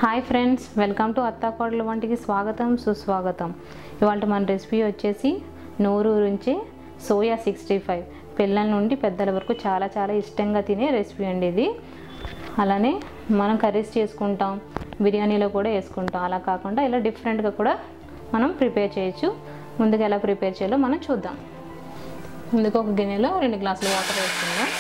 Hi friends, welcome to అత్తాకోడలు వంటికి స్వాగతం సుస్వాగతం. ఇవాళ మన రెసిపీ వచ్చేసి నోరూరించి సోయా 65. పిల్లల నుండి పెద్దల వరకు చాలా చాలా ఇష్టంగా తినే రెసిపీ అండి ఇది. అలానే మనం కర్రీస్ చేసుకుంటాం, బిర్యానీలో కూడా వేసుకుంటాం. అలా కాకుండా ఇలా డిఫరెంట్గా కూడా మనం ప్రిపేర్ చేయొచ్చు. ముందుగా ఎలా ప్రిపేర్ చేయాలో మనం చూద్దాం. ముందుగా ఒక గిన్నెలో 2 గ్లాసుల వాటర్ వేసుకుందాం.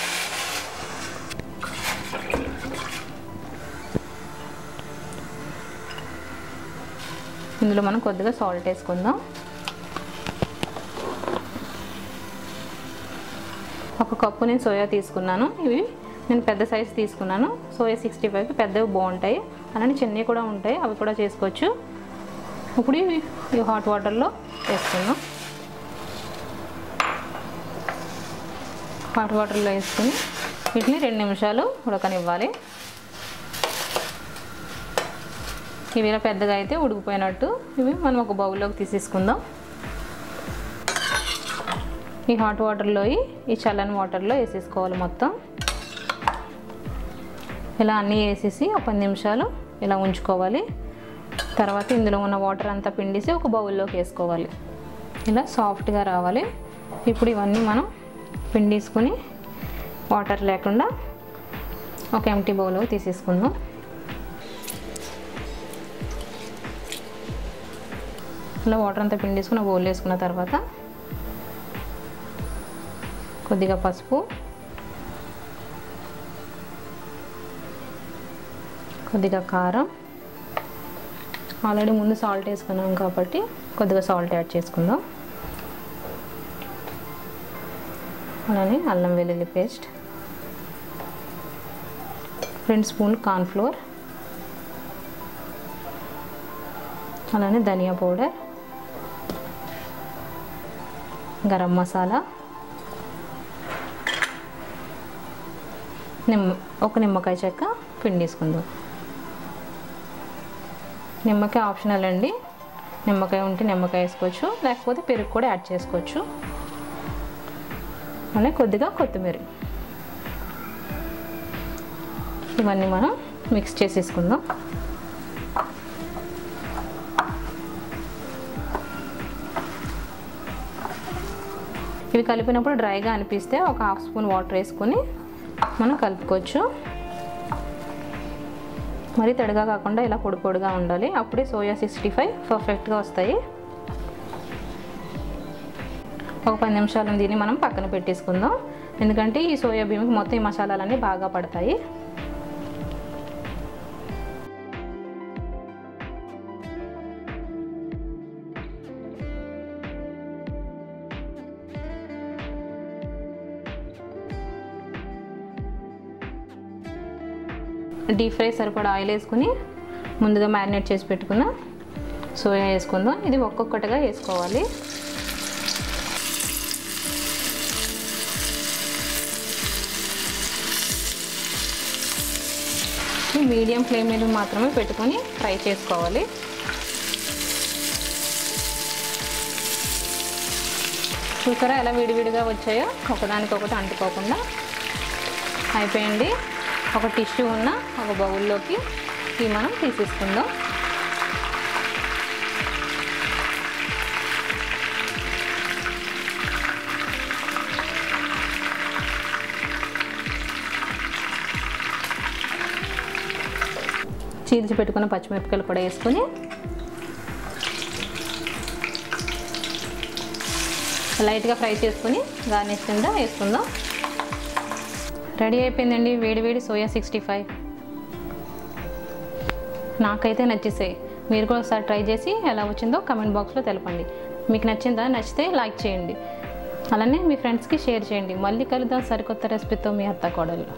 ఇందులో మనం కొద్దిగా సాల్ట్ వేసుకుందాం. ఒక కప్పు నేను సోయా తీసుకున్నాను. ఇవి నేను పెద్ద సైజు తీసుకున్నాను. సోయా 65కి పెద్దవి బాగుంటాయి, అలానే చిన్నవి కూడా ఉంటాయి, అవి కూడా చేసుకోవచ్చు. ఇప్పుడు ఈ హాట్ వాటర్లో వేసుకుందాం. హాట్ వాటర్లో వేసుకుని వీటిని 2 నిమిషాలు ఉడకనివ్వాలి. ఇవి ఇలా పెద్దగా అయితే ఉడికిపోయినట్టు. ఇవి మనం ఒక బౌల్లోకి తీసేసుకుందాం. ఈ హాట్ వాటర్లో ఈ చల్లని వాటర్లో వేసేసుకోవాలి మొత్తం. ఇలా అన్నీ వేసేసి ఒక 10 నిమిషాలు ఇలా ఉంచుకోవాలి. తర్వాత ఇందులో ఉన్న వాటర్ అంతా పిండేసి ఒక బౌల్లోకి వేసుకోవాలి. ఇలా సాఫ్ట్గా రావాలి. ఇప్పుడు ఇవన్నీ మనం పిండేసుకుని వాటర్ లేకుండా ఒక ఎంటీ బౌల్లోకి తీసేసుకుందాం. ఇలా వాటర్ అంతా పిండేసుకుని బౌల్ వేసుకున్న తర్వాత కొద్దిగా పసుపు, కొద్దిగా కారం, ఆల్రెడీ ముందు సాల్ట్ వేసుకున్నాం కాబట్టి కొద్దిగా సాల్ట్ యాడ్ చేసుకుందాం. అలానే అల్లం వెల్లుల్లి పేస్ట్, 2 స్పూన్లు కార్న్ఫ్లోర్, అలానే ధనియా పౌడర్, గరం మసాలా, ఒక నిమ్మకాయ చెక్క పిండేసుకుందాం. నిమ్మకాయ ఆప్షనల్ అండి. నిమ్మకాయ ఉంటే నిమ్మకాయ వేసుకోవచ్చు, లేకపోతే పెరుగు కూడా యాడ్ చేసుకోవచ్చు. అలానే కొద్దిగా కొత్తిమీర. ఇవన్నీ మనం మిక్స్ చేసేసుకుందాం. ఇవి కలిపినప్పుడు డ్రైగా అనిపిస్తే ఒక 1/2 స్పూన్ వాటర్ వేసుకొని మనం కలుపుకోవచ్చు. మరి తడిగా కాకుండా ఇలా పొడి పొడిగా ఉండాలి. అప్పుడే సోయా 65 పర్ఫెక్ట్గా వస్తాయి. ఒక 10 నిమిషాలు దీన్ని మనం పక్కన పెట్టేసుకుందాం. ఎందుకంటే ఈ సోయా బియ్యంకి మొత్తం ఈ మసాలాలన్నీ బాగా పడతాయి. డీప్ ఫ్రై సరిపడా ఆయిల్ వేసుకుని ముందుగా మ్యారినేట్ చేసి పెట్టుకున్న సోయా వేసుకుందాం. ఇది ఒక్కొక్కటిగా వేసుకోవాలి. మీడియం ఫ్లేమ్ మీద మాత్రమే పెట్టుకొని ఫ్రై చేసుకోవాలి. చూసారా ఎలా విడివిడిగా వచ్చాయో, ఒకదానికొకటి అంటుకోకుండా. అయిపోయింది. ఒక టిష్యూ ఉన్న ఒక బౌల్లోకి ఇవి మనం తీసేసుకుందాం. చీల్చి పెట్టుకున్న పచ్చిమిరపకాయలు కూడా వేసుకొని లైట్గా ఫ్రై చేసుకొని గార్నిష్ కింద వేసుకుందాం. రెడీ అయిపోయిందండి వేడివేడి సోయా 65. నాకైతే నచ్చేసాయి. మీరు కూడా ఒకసారి ట్రై చేసి ఎలా వచ్చిందో కమెంట్ బాక్స్లో తెలపండి. మీకు నచ్చిందా? నచ్చితే లైక్ చేయండి, అలానే మీ ఫ్రెండ్స్కి షేర్ చేయండి. మళ్ళీ కలుద్దాం సరికొత్త రెసిపీతో మీ అత్తాకోడలు.